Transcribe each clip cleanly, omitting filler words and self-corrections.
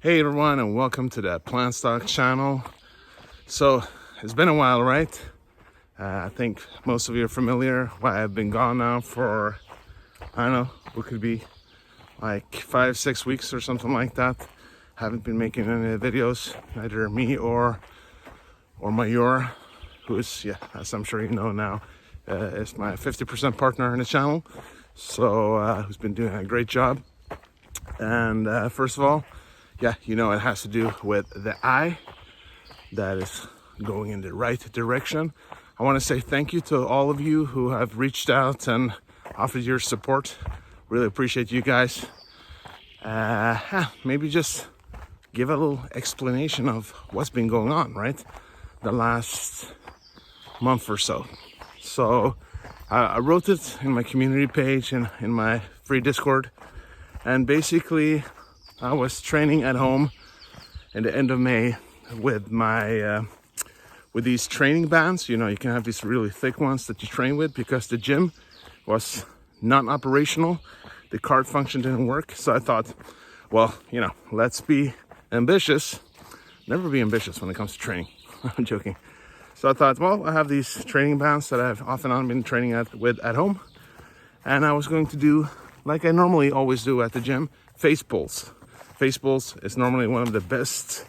Hey everyone, and welcome to the PlantStock channel. So it's been a while, right? I think most of you are familiar why I've been gone now for, I don't know, what could be like 5-6 weeks or something like that. Haven't been making any videos, either me or Mayor, who is, as I'm sure you know now, is my 50% partner in the channel. So who's been doing a great job. And first of all, it has to do with the eye that is going in the right direction. I want to say thank you to all of you who have reached out and offered your support. Really appreciate you guys. Maybe just give a little explanation of what's been going on, right? The last month or so. So I wrote it in my community page and in my free Discord. And basically, I was training at home in the end of May with my with these training bands. You know, you can have these really thick ones that you train with because the gym was not operational. The card function didn't work. So I thought, well, let's be ambitious. Never be ambitious when it comes to training. I'm joking. So I thought, well, I have these training bands that I've off and on been training with at home. And I was going to do, like I normally always do at the gym, face pulls. Face pulls is normally one of the best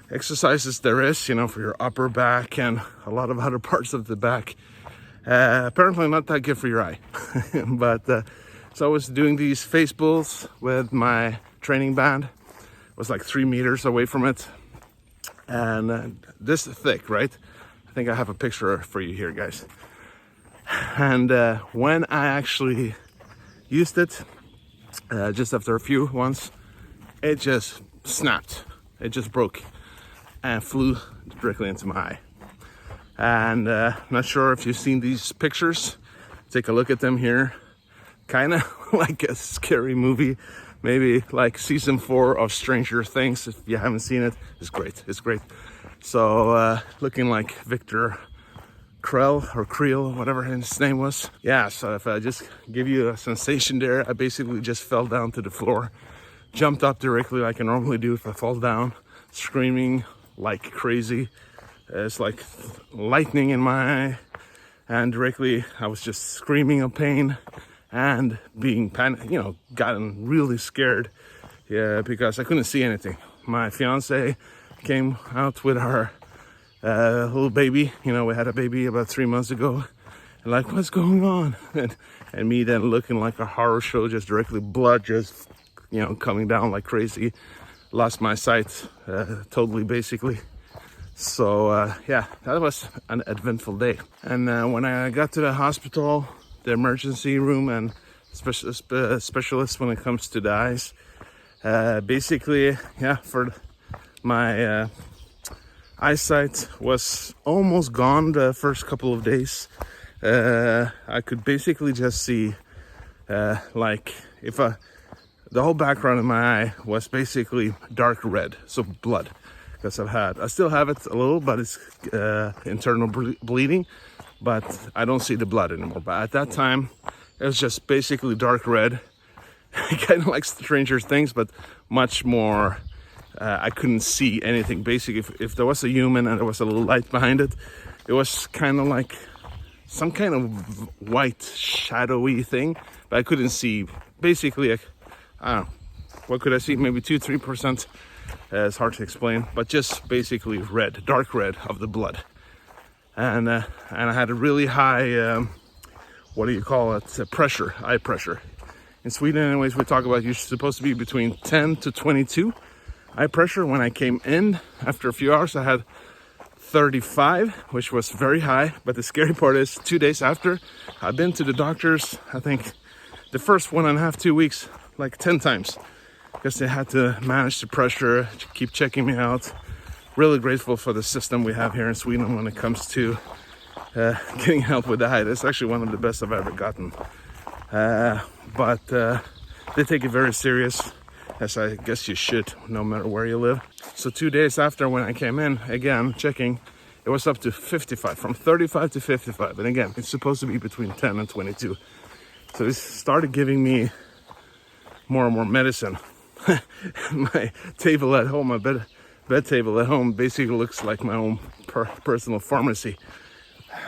exercises there is, for your upper back and a lot of other parts of the back. Apparently not that good for your eye. But so I was doing these face pulls with my training band. It was like 3 meters away from it. And this thick, right? I think I have a picture for you here, guys. And when I actually used it, just after a few ones, it just snapped. It just broke and flew directly into my eye. And not sure if you've seen these pictures. Take a look at them here. Kind of like a scary movie. Maybe like season 4 of Stranger Things. If you haven't seen it, it's great. It's great. So looking like Victor Creel, whatever his name was. Yeah, so if I just give you a sensation there, I basically just fell down to the floor, jumped up directly like I normally do if I fall down, screaming like crazy. It's like lightning in my eye, and directly I was just screaming of pain and being gotten really scared, because I couldn't see anything. My fiance came out with her little baby. We had a baby about 3 months ago, and like, what's going on? And me then looking like a horror show, just directly blood just coming down like crazy. Lost my sight totally, basically. So that was an eventful day. And when I got to the hospital, the emergency room and specialist when it comes to the eyes, basically, for my eyesight was almost gone the first couple of days. I could basically just see the whole background of my eye was basically dark red, so blood. Because I still have it a little, but it's internal bleeding, but I don't see the blood anymore. But at that time, it was just basically dark red, kind of like Stranger Things, but much more. I couldn't see anything. Basically, if there was a human and there was a little light behind it, it was kind of like some kind of white shadowy thing, but I couldn't see. Basically, I don't know, what could I see? Maybe 2-3%. It's hard to explain, but just basically red, dark red of the blood. And I had a really high, pressure, eye pressure. In Sweden, anyways, we talk about you're supposed to be between 10 to 22 eye pressure. When I came in, after a few hours, I had 35, which was very high. But the scary part is 2 days after, I've been to the doctors, I think the first 1.5-2 weeks, like 10 times. Because they had to manage the pressure, to keep checking me out. Really grateful for the system we have here in Sweden when it comes to getting help with the eye. It's actually one of the best I've ever gotten. But they take it very serious, as I guess you should, no matter where you live. So 2 days after when I came in, again, checking, it was up to 55, from 35 to 55. And again, it's supposed to be between 10 and 22. So they started giving me more and more medicine. my table at home, my bed table at home, basically looks like my own personal pharmacy.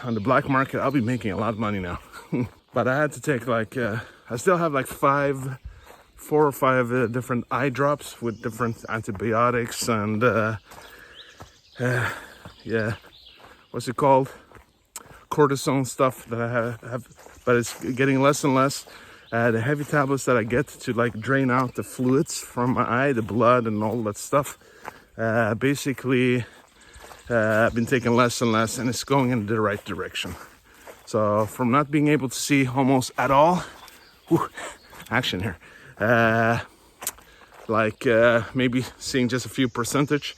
On the black market, I'll be making a lot of money now. But I had to take like, I still have like 4 or 5 different eye drops with different antibiotics and yeah, what's it called? Cortisone stuff that I have, but it's getting less and less. The heavy tablets that I get to like drain out the fluids from my eye, the blood and all that stuff, basically I've been taking less and less, and it's going in the right direction. So from not being able to see almost at all, action here, maybe seeing just a few percentage,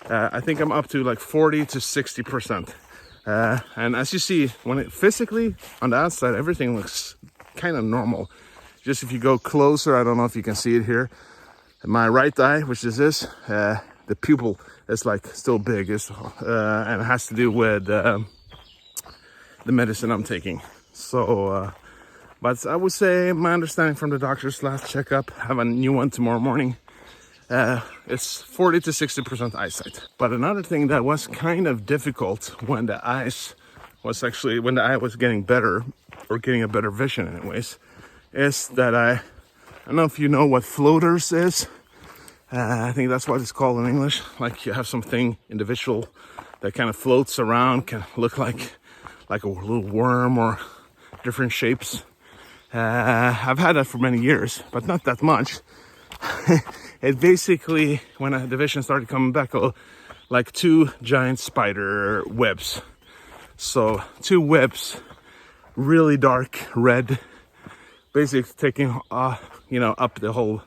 I think I'm up to like 40 to 60%. And as you see, when it physically on the outside, everything looks kind of normal. Just if you go closer, I don't know if you can see it here. My right eye, which is this, the pupil is like still big, and it has to do with the medicine I'm taking. So, but I would say my understanding from the doctor's last checkup, have a new one tomorrow morning. It's 40 to 60% eyesight. But another thing that was kind of difficult when the eye was getting better, or getting a better vision anyways, is that I don't know if you know what floaters is. I think that's what it's called in English. Like you have something individual that kind of floats around, can look like a little worm or different shapes. I've had that for many years, but not that much. It basically, when the vision started coming back, like 2 giant spider webs. So 2 webs, really dark red, basically taking up the whole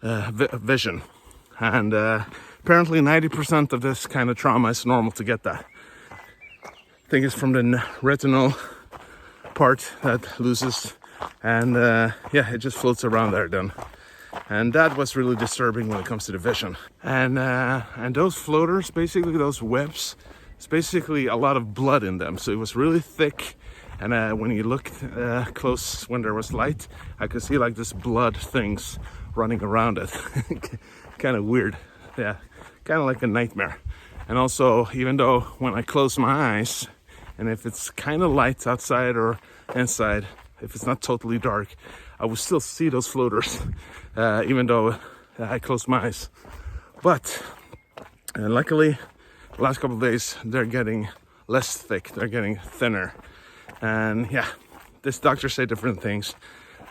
vision. And apparently 90% of this kind of trauma is normal to get that. I think it's from the retinal part that loses, and it just floats around there then. And that was really disturbing when it comes to the vision. And those floaters, basically those webs, it's basically a lot of blood in them. So it was really thick. And when you looked close, when there was light, I could see like this blood things running around it. Kind of weird. Yeah, kind of like a nightmare. And also, even though when I close my eyes, and if it's kind of light outside or inside, if it's not totally dark, I will still see those floaters, even though I close my eyes. But luckily, the last couple of days, they're getting less thick. They're getting thinner. And yeah, this doctor said different things.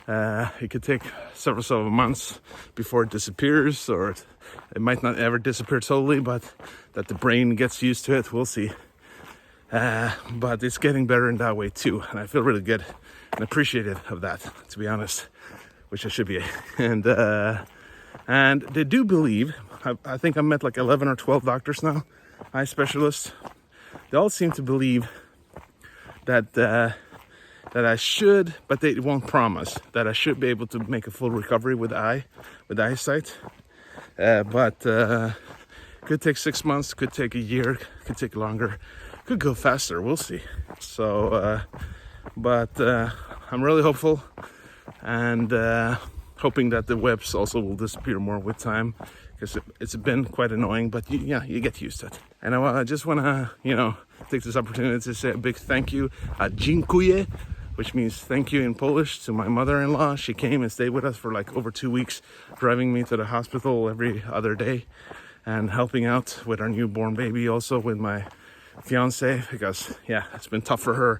It could take several months before it disappears, or it might not ever disappear totally, but that the brain gets used to it, we'll see. But it's getting better in that way too, and I feel really good and appreciative of that, to be honest, which I should be. And they do believe, I think I met like 11 or 12 doctors now, eye specialists. They all seem to believe that I should, but they won't promise that I should be able to make a full recovery with eyesight. But could take 6 months, could take a year, could take longer, could go faster. We'll see. So, but I'm really hopeful, and hoping that the webs also will disappear more with time, because it's been quite annoying. But you get used to it. And I just want to, take this opportunity to say a big thank you, dziękuję, which means thank you in Polish, to my mother-in-law. She came and stayed with us for like over 2 weeks, driving me to the hospital every other day and helping out with our newborn baby, also with my fiance, because it's been tough for her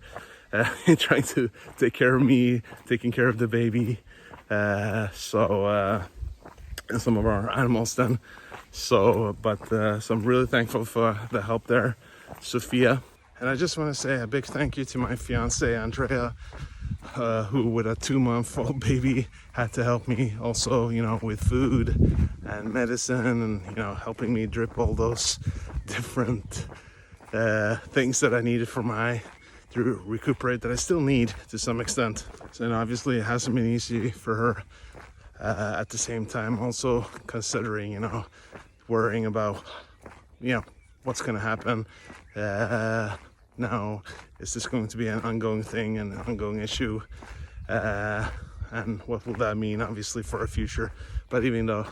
trying to take care of me, taking care of the baby, and some of our animals then. So I'm really thankful for the help there, Sophia. And I just want to say a big thank you to my fiance, Andrea, who with a 2-month-old baby had to help me also, with food and medicine, and, helping me drip all those different things that I needed for my eye to recuperate, that I still need to some extent. So, obviously it hasn't been easy for her at the same time, also considering, worrying about, what's going to happen. Now, is this going to be an ongoing thing and an ongoing issue? And what will that mean, obviously, for our future? But even though,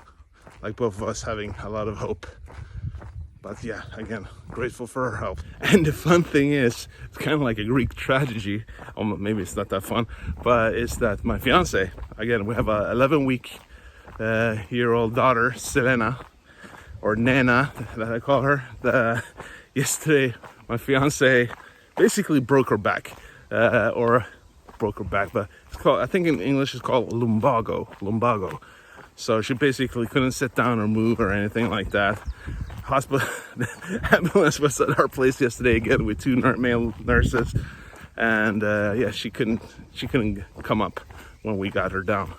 like both of us, having a lot of hope. But yeah, again, grateful for her help. And the fun thing is, it's kind of like a Greek tragedy. Maybe it's not that fun, but it's that my fiance, again, we have a 11-year-old daughter, Selena, or Nana, that I call her. Yesterday, my fiance basically broke her back, but it's called, I think in English it's called lumbago. So she basically couldn't sit down or move or anything like that. The ambulance was at our place yesterday again with 2 male nurses, and yeah, she couldn't come up when we got her down.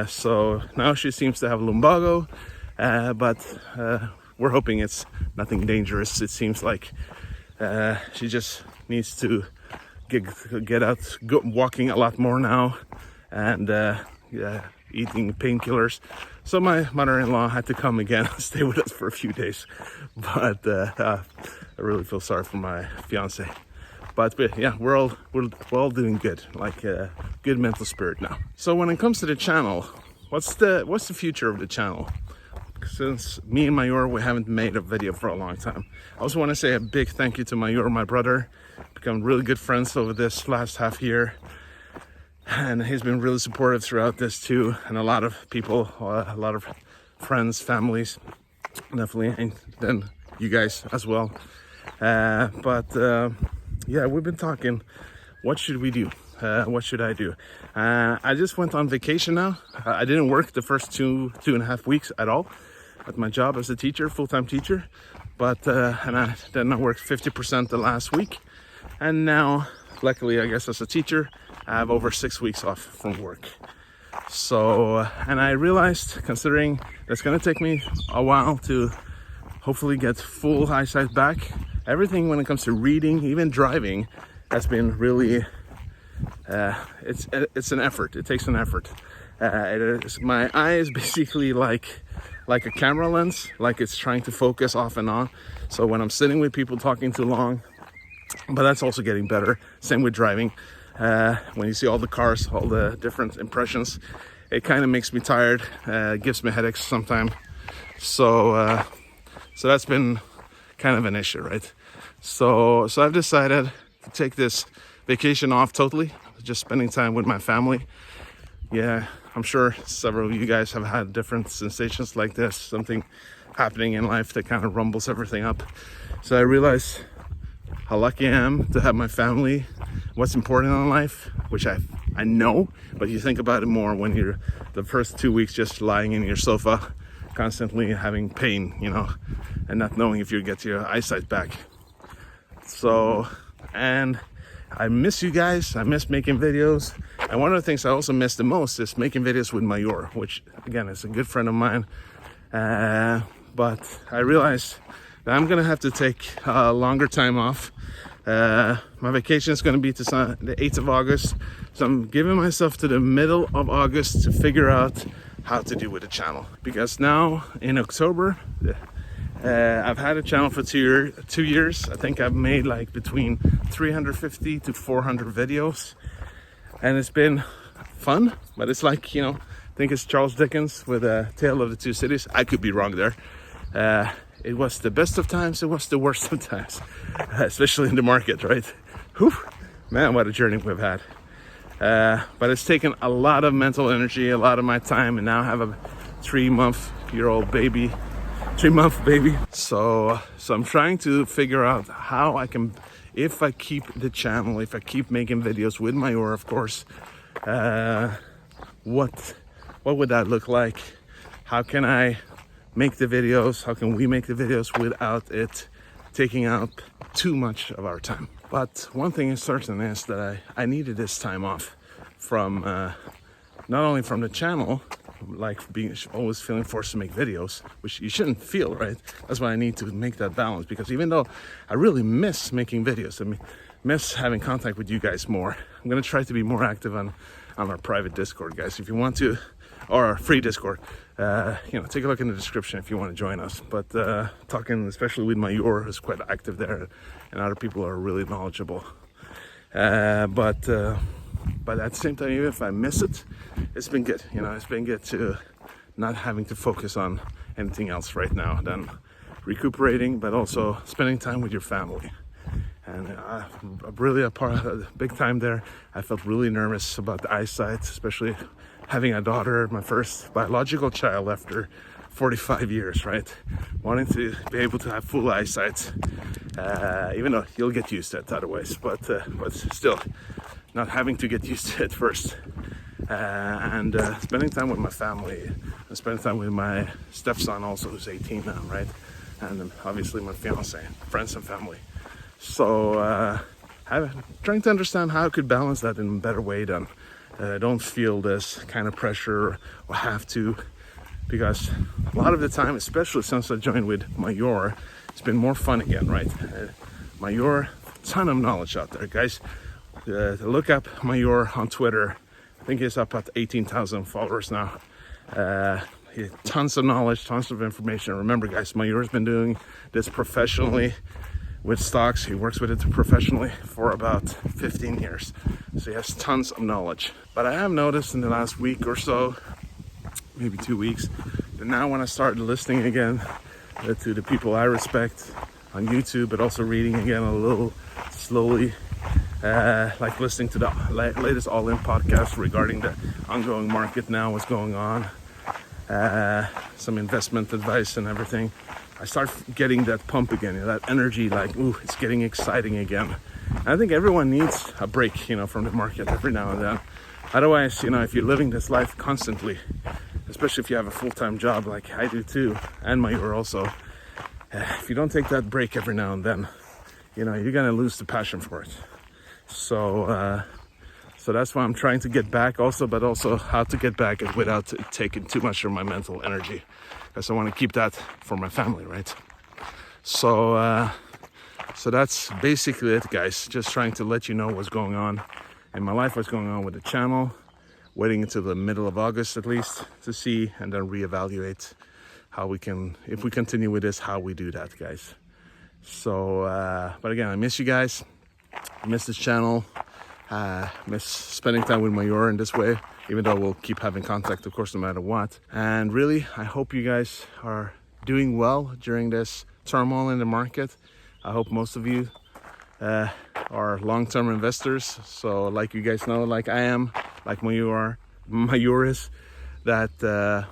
So now she seems to have lumbago, but we're hoping it's nothing dangerous. It seems like she just needs to get out, walking a lot more now, and eating painkillers. So my mother-in-law had to come again and stay with us for a few days. But I really feel sorry for my fiance. But yeah, we're all doing good, like good mental spirit now. So when it comes to the channel, what's the future of the channel? Since me and Mayor, we haven't made a video for a long time. I also want to say a big thank you to Mayor, my brother. Become really good friends over this last half year. And he's been really supportive throughout this too. And a lot of people, a lot of friends, families, definitely. And then you guys as well. Yeah, we've been talking, what should we do? What should I do? I just went on vacation now. I didn't work the first two and a half weeks at all at my job as a teacher, full-time teacher. But then I worked 50% the last week. And now, luckily, I guess as a teacher, I have over 6 weeks off from work. So, and I realized, considering it's going to take me a while to hopefully get full eyesight back, everything when it comes to reading, even driving, has been really, it's an effort. It takes an effort. My eye is basically like a camera lens, like it's trying to focus off and on. So when I'm sitting with people talking too long, but that's also getting better. Same with driving. When you see all the cars, all the different impressions, it kind of makes me tired, gives me headaches sometimes. So that's been kind of an issue, right? So I've decided to take this vacation off totally, just spending time with my family. Yeah, I'm sure several of you guys have had different sensations like this, something happening in life that kind of rumbles everything up. So I realize how lucky I am to have my family, what's important in life, which I know, but you think about it more when you're the first 2 weeks just lying in your sofa, constantly having pain, and not knowing if you get your eyesight back. So, and I miss you guys. I miss making videos. And one of the things I also miss the most is making videos with Mayor, which again is a good friend of mine. But I realized that I'm gonna have to take a longer time off. My vacation is gonna be to the 8th of August. So I'm giving myself to the middle of August to figure out how to do with the channel. Because now in October, I've had a channel for 2 years. I think I've made like between 350 to 400 videos. And it's been fun, but it's like, I think it's Charles Dickens with A Tale of the Two Cities. I could be wrong there. It was the best of times, it was the worst of times, especially in the market, right? Whew, man, what a journey we've had. But it's taken a lot of mental energy, a lot of my time, and now I have a 3-month baby. So I'm trying to figure out how I can, if I keep the channel, if I keep making videos with Mayor, of course, what would that look like? How can I make the videos? How can we make the videos without it taking up too much of our time? But one thing is certain is that I needed this time off from not only from the channel, like always feeling forced to make videos, which you shouldn't feel, right? That's why I need to make that balance, because even though I really miss making videos, miss having contact with you guys more, I'm gonna try to be more active on our private Discord, guys. If you want to, or our free Discord, take a look in the description if you want to join us. But talking especially with Mayor, who's quite active there, and other people are really knowledgeable. But at the same time, even if I miss it, it's been good. It's been good to not having to focus on anything else right now than recuperating, but also spending time with your family. And really a big time there. I felt really nervous about the eyesight, especially having a daughter, my first biological child after 45 years, right? Wanting to be able to have full eyesight, even though you'll get used to it otherwise, but still not having to get used to it first. And spending time with my family, and spending time with my stepson also, who's 18 now, right? And obviously my fiance, friends and family. So trying to understand how I could balance that in a better way than I don't feel this kind of pressure or have to, because a lot of the time, especially since I joined with Major, it's been more fun again, right? Major, ton of knowledge out there, guys. Look up Major on Twitter. I think he's up at 18,000 followers now. Tons of knowledge, tons of information. Remember, guys, Major's been doing this professionally with stocks. He works with it professionally for about 15 years. So he has tons of knowledge. But I have noticed in the last week or so, maybe 2 weeks, that now when I started listening again to the people I respect on YouTube, but also reading again a little slowly, like listening to the latest All In podcast regarding the ongoing market now, what's going on, some investment advice and everything. I start getting that pump again, that energy, like, ooh, it's getting exciting again. And I think everyone needs a break, from the market every now and then. Otherwise, if you're living this life constantly, especially if you have a full-time job like I do too, and Major also, if you don't take that break every now and then, you're gonna lose the passion for it. So that's why I'm trying to get back also, but also how to get back it without taking too much of my mental energy, because I want to keep that for my family, right? So that's basically it, guys. Just trying to let you know what's going on in my life, what's going on with the channel, waiting until the middle of August at least to see and then reevaluate how we can, if we continue with this, how we do that, guys. So, but again, I miss you guys. I miss this channel. Miss spending time with Major in this way, even though we'll keep having contact, of course, no matter what. And really, I hope you guys are doing well during this turmoil in the market. I hope most of you are long-term investors. So like you guys know, like I am, like Major is, that,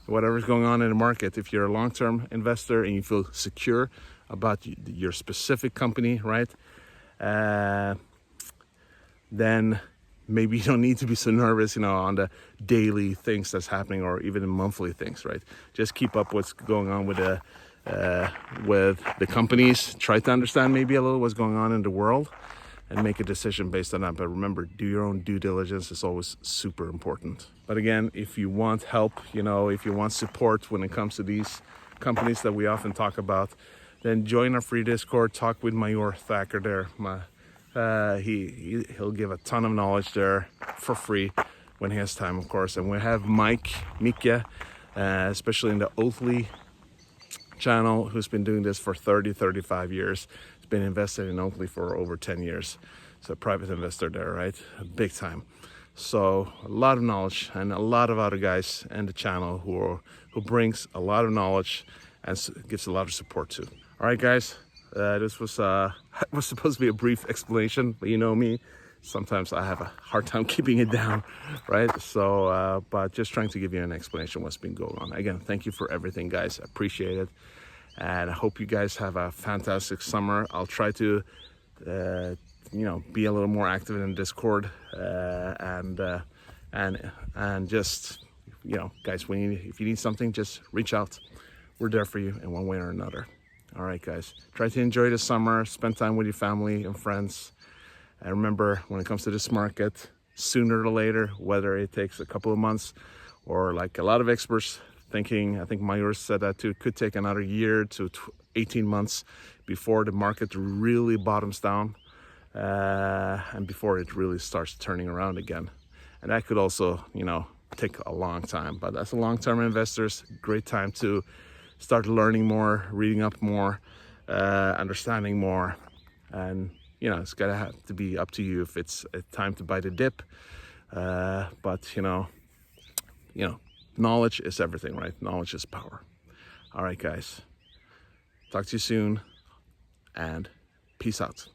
whatever's going on in the market, if you're a long-term investor and you feel secure about your specific company, right? Then maybe you don't need to be so nervous, on the daily things that's happening or even the monthly things, right? Just keep up what's going on with the companies. Try to understand maybe a little what's going on in the world and make a decision based on that. But remember, do your own due diligence is always super important. But again, if you want help, if you want support when it comes to these companies that we often talk about, then join our free Discord, talk with Major Thacker there. He'll give a ton of knowledge there for free when he has time, of course. And we have Mike, especially in the Oatly channel, who's been doing this for 35 years. He's been invested in Oatly for over 10 years. He's a private investor there, right? Big time. So a lot of knowledge, and a lot of other guys in the channel who brings a lot of knowledge and gives a lot of support too. All right, guys. This was supposed to be a brief explanation, but you know me, sometimes I have a hard time keeping it down, right? So, but just trying to give you an explanation what's been going on. Again, thank you for everything, guys. I appreciate it, and I hope you guys have a fantastic summer. I'll try to, be a little more active in Discord, and just, guys, if you need something, just reach out. We're there for you in one way or another. All right, guys, try to enjoy the summer, spend time with your family and friends. And remember, when it comes to this market, sooner or later, whether it takes a couple of months or like a lot of experts thinking, I think Major said that too, it could take another year to 18 months before the market really bottoms down and before it really starts turning around again. And that could also, take a long time. But as a long-term investors, great time to start learning more, reading up more, understanding more. And, it's got to have to be up to you if it's time to buy the dip. But, knowledge is everything, right? Knowledge is power. All right, guys. Talk to you soon, and peace out.